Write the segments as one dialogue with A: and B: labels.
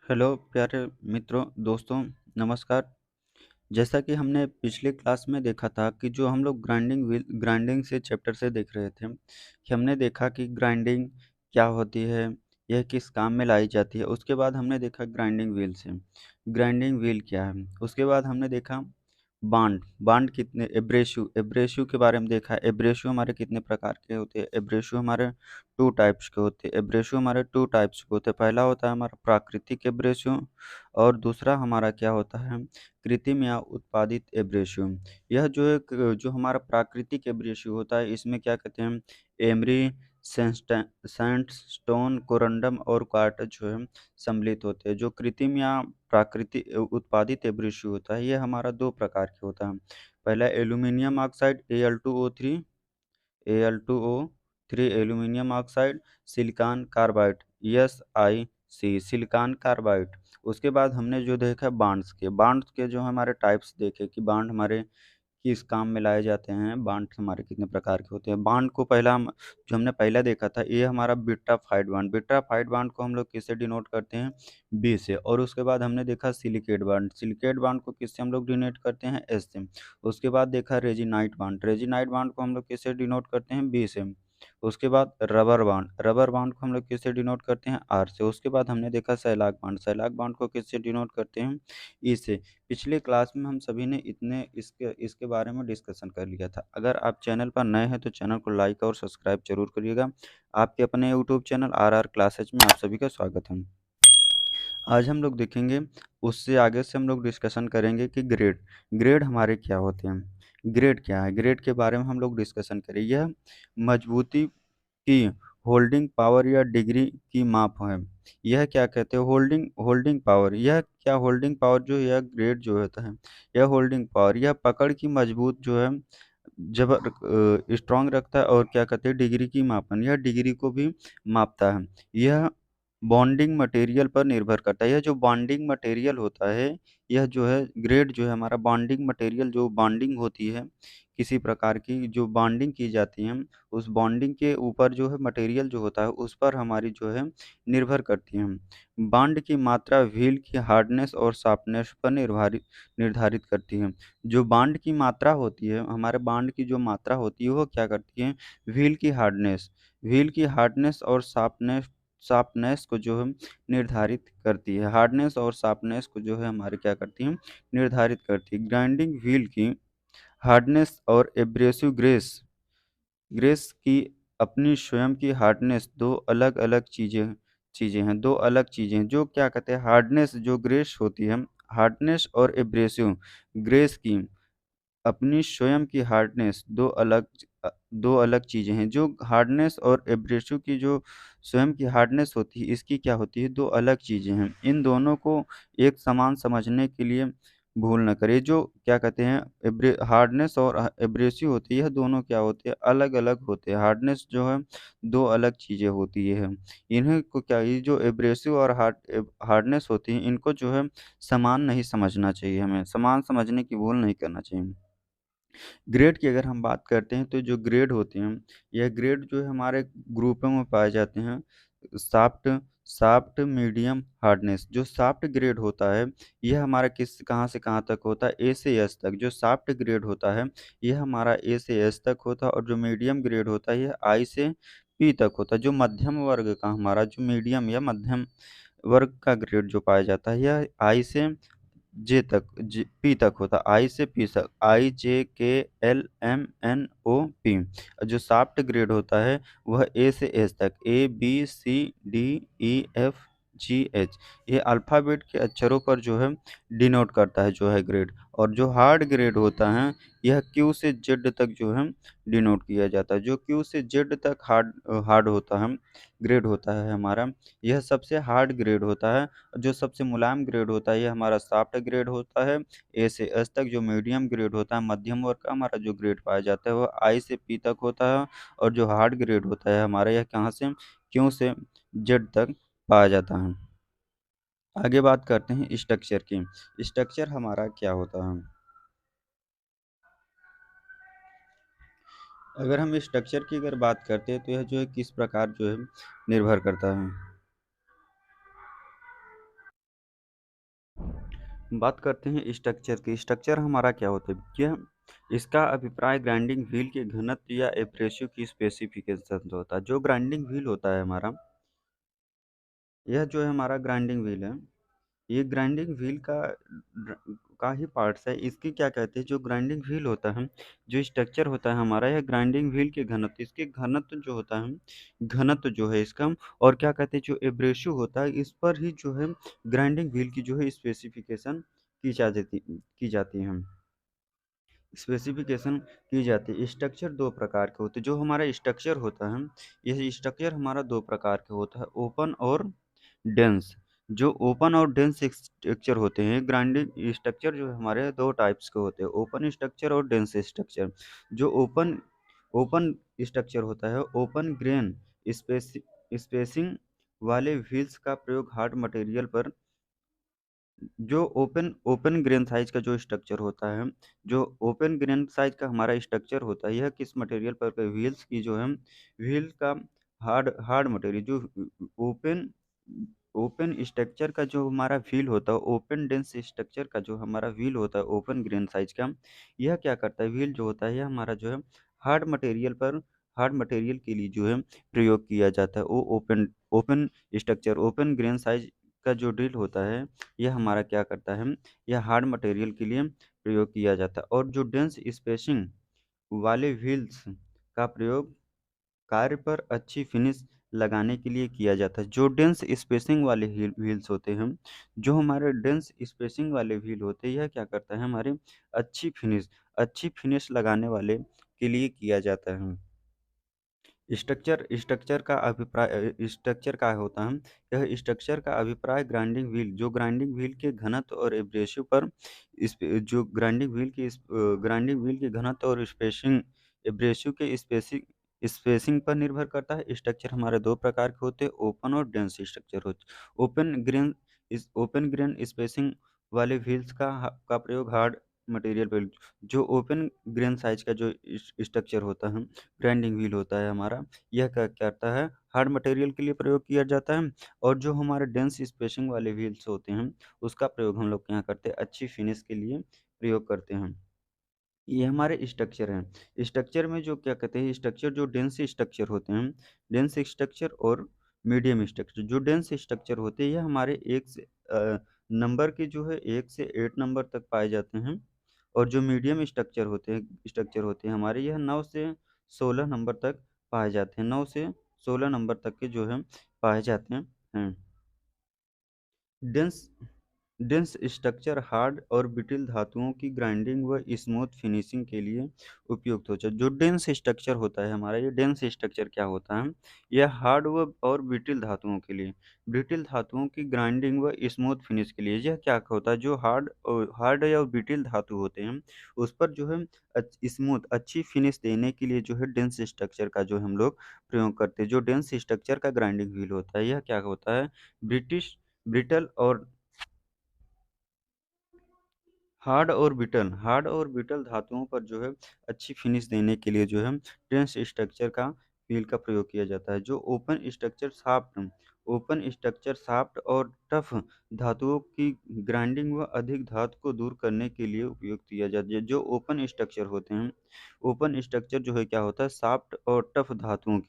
A: Hello प्यारे मित्रों, दोस्तों, नमस्कार। जैसा कि हमने पिछले क्लास में देखा था कि जो हम लोग ग्राइंडिंग से चैप्टर से देख रहे थे कि हमने देखा कि ग्राइंडिंग क्या होती है, यह किस काम में लाई जाती है। उसके बाद हमने देखा ग्राइंडिंग व्हील से, ग्राइंडिंग व्हील क्या है। उसके बाद हमने देखा बांड, बांड कितने, एब्रेसिव, एब्रेसिव के बारे में देखा। एब्रेसिव हमारे कितने प्रकार के होते हैं। एब्रेसिव हमारे 2 टाइप्स के होते हैं। एब्रेसिव हमारे 2 टाइप्स के होते हैं। पहला होता है हमारा प्राकृतिक एब्रेसिव और दूसरा हमारा क्या होता है, कृत्रिम या उत्पादित एब्रेसिव। यह जो एक जो हमारा प्राकृतिक एब्रेसिव होता है, इसमें क्या कहते हैं, एमरी, सैंडस्टोन, कोरंडम और क्वार्ट्ज जो है सम्मिलित होते हैं। जो कृत्रिम या प्राकृतिक उत्पादित एब्रेसिव होता है, ये हमारा 2 प्रकार के होता है। पहला aluminium oxide Al2O3, Al2O3 aluminium oxide, silicon carbide SiC, silicon carbide. उसके बाद हमने जो देखा बांड्स के जो हमारे टाइप्स देखे कि बांड हमारे किस काम में लाए जाते हैं, बांड हमारे कितने प्रकार के होते हैं। बांड को पहला हम जो हमने पहला देखा था, ये हमारा बीटा फाइड बांड को हम लोग किससे डिनोट करते हैं, बी से। और उसके बाद हमने देखा सिलिकेट बांड को किससे हम लोग डिनोट करते हैं, एस से। उसके बाद देखा रेजिनाइट बांड को हम लोग किससे डिनोट करते हैं, बी से। उसके बाद रबर बांड को हम लोग किससे डिनोट करते हैं, आर से। उसके बाद हमने देखा सैलाक बांड को किससे डिनोट करते हैं, ई से। पिछले क्लास में हम सभी ने इतने इसके इसके बारे में डिस्कशन कर लिया था। अगर आप चैनल पर नए हैं तो चैनल को लाइक और सब्सक्राइब जरूर करिएगा। आपके अपने यूट्यूब चैनल आर क्लासेज में आप सभी का स्वागत है। आज हम लोग देखेंगे, उससे आगे से हम लोग डिस्कशन करेंगे कि ग्रेड ग्रेड हमारे क्या होते हैं। ग्रेड क्या है, ग्रेड के बारे में हम लोग डिस्कशन करेंगे। यह मजबूती की, होल्डिंग पावर या डिग्री की माप है। यह क्या कहते हैं, होल्डिंग होल्डिंग पावर। यह क्या, होल्डिंग पावर जो यह ग्रेड जो होता है, यह होल्डिंग पावर, यह पकड़ की मजबूत जो है, जबर स्ट्रांग रखता है। और क्या कहते हैं, डिग्री की मापन, यह डिग्री को भी मापता है। यह बॉन्डिंग मटेरियल पर निर्भर करता है। यह जो बॉन्डिंग मटेरियल होता है, यह जो है ग्रेड जो है हमारा बॉन्डिंग मटेरियल, जो बॉन्डिंग होती है किसी प्रकार की, जो बॉन्डिंग की जाती है, उस बॉन्डिंग के ऊपर जो है मटेरियल जो होता है, उस पर हमारी जो है निर्भर करती है। बॉन्ड की मात्रा व्हील की हार्डनेस और सॉफ्टनेस पर निर्धारित निर्धारित करती है। जो बॉन्ड की मात्रा होती है, हमारे बॉन्ड की जो मात्रा होती है, वो क्या करती है, व्हील की हार्डनेस और सॉफ्टनेस को जो है निर्धारित करती है। हार्डनेस और सॉफ्टनेस को जो है हमारे क्या करती है, निर्धारित करती है। ग्राइंडिंग व्हील की हार्डनेस और एब्रेसिव ग्रेस ग्रेस की अपनी स्वयं की हार्डनेस, दो अलग अलग चीज़ें चीज़ें हैं, दो अलग चीज़ें हैं। जो क्या कहते हैं, हार्डनेस जो ग्रेस होती है, हार्डनेस और एब्रेसिव ग्रेस की अपनी स्वयं की हार्डनेस, दो अलग चीज़ें हैं। जो हार्डनेस और एब्रेसिव की जो स्वयं की हार्डनेस होती है, इसकी क्या होती है, दो अलग चीज़ें हैं। इन दोनों को एक समान समझने के लिए भूल ना करें। जो क्या कहते हैं, हार्डनेस और एब्रेसिव होती है, यह दोनों क्या होते हैं, अलग अलग होते हैं। हार्डनेस जो है, दो अलग चीज़ें होती है। इन्हें को क्या, ये जो एब्रेसिव और हार्डनेस होती है, इनको जो है समान नहीं समझना चाहिए। हमें समान समझने की भूल नहीं करना चाहिए। ग्रेड की अगर हम बात करते हैं, तो जो ग्रेड होते हैं, यह ग्रेड जो है हमारे ग्रुपों में पाए जाते हैं। सॉफ्ट सॉफ्ट मीडियम हार्डनेस, जो सॉफ्ट ग्रेड होता है, यह हमारा किस कहाँ से कहाँ तक होता है, ए से एस तक। जो सॉफ्ट ग्रेड होता है, यह हमारा ए से एस तक होता है। और जो मीडियम ग्रेड होता है, यह आई से पी तक होता है। जो मध्यम वर्ग का हमारा जो मीडियम या मध्यम वर्ग का ग्रेड जो पाया जाता है, यह आई से पी तक होता है। आई से पी तक, IJKLMNOP। जो सॉफ्ट ग्रेड होता है, वह ए से एच तक, ABCDEFGH, ये अल्फ़ाबेट के अक्षरों पर जो है डिनोट करता है जो है ग्रेड। और जो हार्ड ग्रेड होता है, यह क्यू से जेड तक जो है डिनोट किया जाता है। जो क्यू से जेड तक हार्ड हार्ड होता है, ग्रेड होता है हमारा, यह सबसे हार्ड ग्रेड होता है। जो सबसे मुलायम ग्रेड होता है, ये हमारा सॉफ्ट ग्रेड होता है। ए से एस तक जो मीडियम ग्रेड होता है, मध्यम वर्ग का हमारा जो ग्रेड पाया जाता है, वो आई से पी तक होता है। और जो हार्ड ग्रेड होता है हमारा, यह कहाँ से, क्यू से जेड तक पाया जाता है। आगे बात करते हैं स्ट्रक्चर की। स्ट्रक्चर हमारा क्या होता है। अगर हम स्ट्रक्चर की अगर बात करते हैं, तो यह जो है किस प्रकार जो है निर्भर करता है। बात करते हैं स्ट्रक्चर की। स्ट्रक्चर हमारा क्या होता है? यह इसका अभिप्राय ग्राइंडिंग व्हील के घनत्व या एब्रेसिव की स्पेसिफिकेशन से होता है। जो ग्राइंडिंग व्हील होता है हमारा, यह जो है हमारा ग्राइंडिंग व्हील है, ये ग्राइंडिंग व्हील का ही पार्ट्स है। इसकी क्या कहते हैं, जो ग्राइंडिंग व्हील होता है, जो स्ट्रक्चर होता है हमारा, यह ग्राइंडिंग व्हील के घनत्व, इसके घनत्व जो होता है, घनत्व जो है इसका, और क्या कहते हैं जो एब्रेसिव होता है, इस पर ही जो है ग्राइंडिंग व्हील की जो है स्पेसिफिकेशन की जाती है। स्पेसिफिकेशन की जाती है। स्ट्रक्चर दो प्रकार के होते हैं। जो हमारा स्ट्रक्चर होता है, यह स्ट्रक्चर हमारा दो प्रकार के होता है, ओपन और डेंस। जो ओपन और डेंस स्ट्रक्चर होते हैं, ग्राइंडिंग स्ट्रक्चर जो है हमारे दो टाइप्स के होते हैं, ओपन स्ट्रक्चर और डेंस स्ट्रक्चर। जो ओपन ओपन स्ट्रक्चर होता है, ओपन ग्रेन स्पेस स्पेसिंग वाले व्हील्स का प्रयोग हार्ड मटेरियल पर, जो ओपन ओपन ग्रेन साइज का जो स्ट्रक्चर होता है, जो ओपन ग्रेन साइज का हमारा स्ट्रक्चर होता है, यह किस मटेरियल पर व्हील्स की जो है, व्हील का हार्ड हार्ड मटेरियल, जो ओपन ओपन स्ट्रक्चर का जो हमारा व्हील होता है, ओपन डेंस स्ट्रक्चर का जो हमारा व्हील होता है ओपन ग्रेन साइज का, यह क्या करता है, व्हील जो होता है यह हमारा जो है हार्ड मटेरियल पर, हार्ड मटेरियल के लिए जो है प्रयोग किया जाता है। वो open open structure open grain size का जो ड्रिल होता है, यह हमारा क्या करता है, यह हार्ड मटेरियल के लिए प्रयोग किया जाता है। और जो डेंस स्पेसिंग वाले व्हील्स का प्रयोग कार्य पर अच्छी फिनिश लगाने के लिए किया जाता है। जो डेंस स्पेसिंग वाले व्हील्स होते हैं, जो हमारे डेंस स्पेसिंग वाले व्हील होते हैं, यह क्या करता है, हमारे अच्छी फिनिश लगाने वाले के लिए किया जाता है। स्ट्रक्चर का होता है, यह स्ट्रक्चर का अभिप्राय ग्राइंडिंग व्हील, जो ग्राइंडिंग व्हील के घनत्व और एब्रेसिव पर, जो ग्राइंडिंग व्हील के घनत्व और स्पेसिंग एब्रेसिव के स्पेसिंग स्पेसिंग पर निर्भर करता है। स्ट्रक्चर हमारे दो प्रकार के होते हैं, ओपन और डेंस स्ट्रक्चर होते हैं। ओपन ग्रेन स्पेसिंग वाले व्हील्स का प्रयोग हार्ड मटेरियल पर, जो ओपन ग्रेन साइज का जो स्ट्रक्चर होता है, ग्राइंडिंग व्हील होता है हमारा, यह क्या करता है, हार्ड मटेरियल के लिए प्रयोग किया जाता है। और जो हमारे डेंस स्पेसिंग वाले व्हील्स होते हैं, उसका प्रयोग हम लोग यहाँ करते हैं, अच्छी फिनिश के लिए प्रयोग करते हैं। ये हमारे स्ट्रक्चर हैं। स्ट्रक्चर में जो क्या कहते हैं, स्ट्रक्चर जो डेंस स्ट्रक्चर होते हैं, डेंस स्ट्रक्चर और मीडियम स्ट्रक्चर। जो डेंस स्ट्रक्चर होते हैं, ये हमारे नंबर के जो है 1 से 8 नंबर तक पाए जाते हैं। और जो मीडियम स्ट्रक्चर होते हैं हमारे, यह 9 से 16 नंबर तक पाए जाते हैं। 9 से 16 नंबर तक के जो है पाए जाते हैं। डेंस डेंस स्ट्रक्चर हार्ड और ब्रिटल धातुओं की ग्राइंडिंग व स्मूथ फिनिशिंग के लिए उपयुक्त होता है। जो डेंस स्ट्रक्चर होता है हमारा, ये डेंस स्ट्रक्चर क्या होता है, यह हार्ड व और ब्रिटल धातुओं के लिए, ब्रिटल धातुओं की ग्राइंडिंग व स्मूथ फिनिश के लिए, यह क्या होता है, जो हार्ड या ब्रिटल धातु होते हैं, उस पर जो है स्मूथ अच्छी फिनिश देने के लिए जो है डेंस स्ट्रक्चर का जो हम लोग प्रयोग करते हैं। जो डेंस स्ट्रक्चर का ग्राइंडिंग व्हील होता है, यह क्या होता है, ब्रिटिश ब्रिटल और हार्ड और ब्रिटल धातुओं पर जो है अच्छी फिनिश देने के लिए जो है टेंस स्ट्रक्चर का व्हील का प्रयोग किया जाता है। जो ओपन स्ट्रक्चर साफ्ट और टफ धातुओं की ग्राइंडिंग व अधिक धातु को दूर करने के लिए उपयोग किया जाता है। जो ओपन स्ट्रक्चर जो है क्या होता है, साफ्ट और टफ धातुओं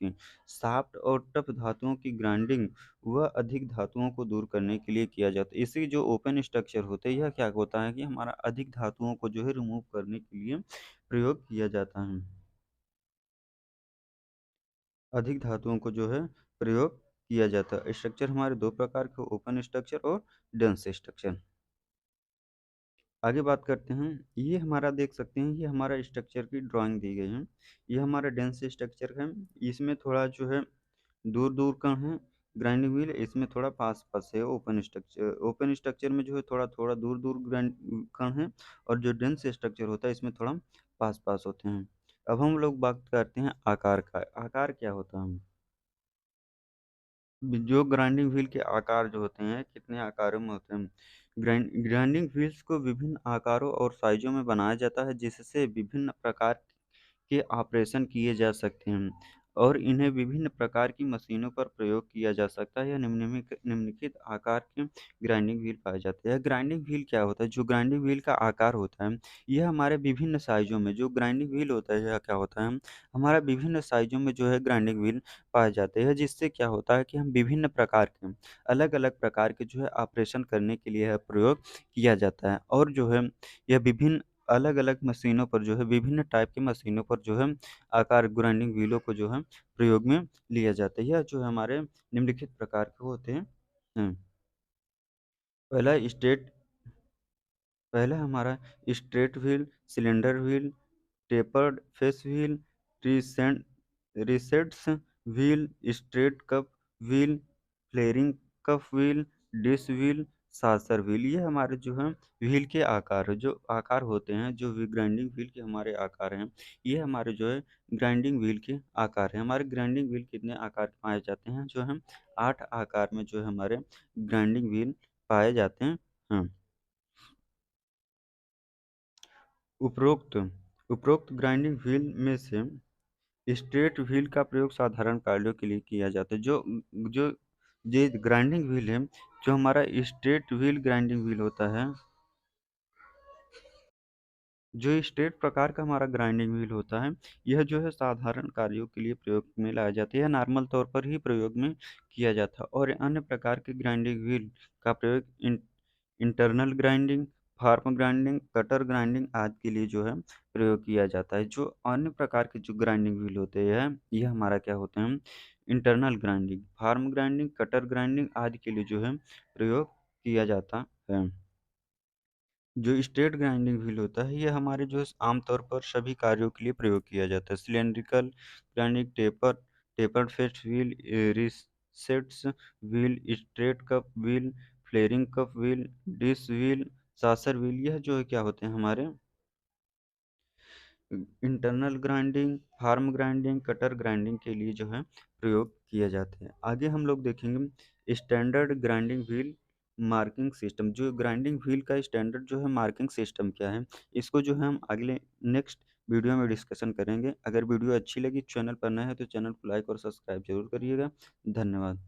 A: की ग्राइंडिंग वह अधिक धातुओं को दूर करने के लिए किया जाता है। इसी जो ओपन स्ट्रक्चर होते हैं, यह क्या होता है कि हमारा अधिक धातुओं को जो है रिमूव करने के लिए प्रयोग किया जाता है। अधिक धातुओं को जो है प्रयोग किया जाता है। स्ट्रक्चर हमारे दो प्रकार के, ओपन स्ट्रक्चर और डेंस स्ट्रक्चर। आगे बात करते हैं, ये हमारा देख सकते हैं, ये हमारा स्ट्रक्चर की ड्राइंग दी गई है। ये हमारा डेंस स्ट्रक्चर है। इसमें थोड़ा जो है दूर दूर का है ग्राइंडिंग व्हील, इसमें थोड़ा पास पास है ओपन स्ट्रक्चर में जो है थोड़ा थोड़ा दूर दूर ग्राइंड का है। और जो डेंस स्ट्रक्चर होता है, इसमें थोड़ा पास पास होते हैं। अब हम लोग बात करते हैं आकार का। आकार क्या होता है, जो ग्राइंडिंग व्हील के आकार जो होते हैं, कितने आकारों में होते हैं। ग्राइंडिंग व्हील्स को विभिन्न आकारों और साइजों में बनाया जाता है, जिससे विभिन्न प्रकार के ऑपरेशन किए जा सकते हैं। और इन्हें विभिन्न प्रकार की मशीनों पर प्रयोग किया जा सकता है या निम्नलिखित आकार के ग्राइंडिंग व्हील पाए जाते हैं। ग्राइंडिंग व्हील क्या होता है? जो ग्राइंडिंग व्हील का आकार होता है, यह हमारे विभिन्न साइज़ों में जो ग्राइंडिंग व्हील होता है, यह क्या होता है, हमारा विभिन्न साइज़ों में जो है ग्राइंडिंग व्हील पाए जाते हैं, जिससे क्या होता है कि हम विभिन्न प्रकार के अलग-अलग प्रकार के जो है ऑपरेशन करने के लिए यह प्रयोग किया जाता है और जो है यह विभिन्न अलग-अलग मशीनों पर जो है विभिन्न टाइप की मशीनों पर जो है आकार ग्राइंडिंग व्हीलों को जो है प्रयोग में लिया जाता है। यह जो है हमारे निम्नलिखित प्रकार के होते हैं। हुँ, पहला स्टेट पहला हमारा straight wheel, cylinder wheel, tapered face wheel, recent recessed wheel, straight cup wheel, flaring cup wheel, dish wheel, saucer wheel. ये हमारे जो है व्हील के आकार है, जो आकार होते हैं, जो भी ग्राइंडिंग व्हील के हमारे आकार हैं, ये हमारे जो है ग्राइंडिंग व्हील के आकार हैं। हमारे ग्राइंडिंग व्हील कितने आकार के पाए जाते हैं? जो हम 8 आकार में जो है हमारे ग्राइंडिंग व्हील पाए जाते हैं। हाँ। उपरोक्त उपरोक्त ग्राइंडिंग व्हील में से स्ट्रेट व्हील का प्रयोग साधारण कार्यों के लिए किया जाता है। जो ये ग्राइंडिंग व्हील है, जो हमारा स्ट्रेट व्हील ग्राइंडिंग व्हील होता है, जो स्ट्रेट प्रकार का हमारा ग्राइंडिंग व्हील होता है, यह जो है साधारण कार्यों के लिए प्रयोग में लाया जाता है। यह नॉर्मल तौर पर ही प्रयोग में किया जाता है और अन्य प्रकार के ग्राइंडिंग व्हील का प्रयोग internal grinding, form grinding, cutter grinding आदि के लिए जो है प्रयोग किया जाता है। जो अन्य प्रकार के जो ग्राइंडिंग व्हील होते हैं, ये हमारा क्या होते हैं? Internal grinding, form grinding, cutter grinding आदि के लिए जो है प्रयोग किया जाता है। जो स्ट्रेट ग्राइंडिंग व्हील होता है, ये हमारे जो है आमतौर पर सभी कार्यों के लिए प्रयोग किया जाता है। Cylindrical grinding, tapered face wheel, recessed wheel, straight cup wheel, flaring cup wheel, dish wheel, saucer wheel, यह जो है क्या होते हैं हमारे internal grinding, form grinding, cutter grinding के लिए जो है प्रयोग किए जाते हैं। आगे हम लोग देखेंगे standard grinding wheel marking system. जो ग्राइंडिंग व्हील का स्टैंडर्ड जो है मार्किंग सिस्टम क्या है, इसको जो है हम अगले नेक्स्ट वीडियो में डिस्कशन करेंगे। अगर वीडियो अच्छी लगी, चैनल पर नए हैं तो चैनल को लाइक और सब्सक्राइब जरूर करिएगा। धन्यवाद।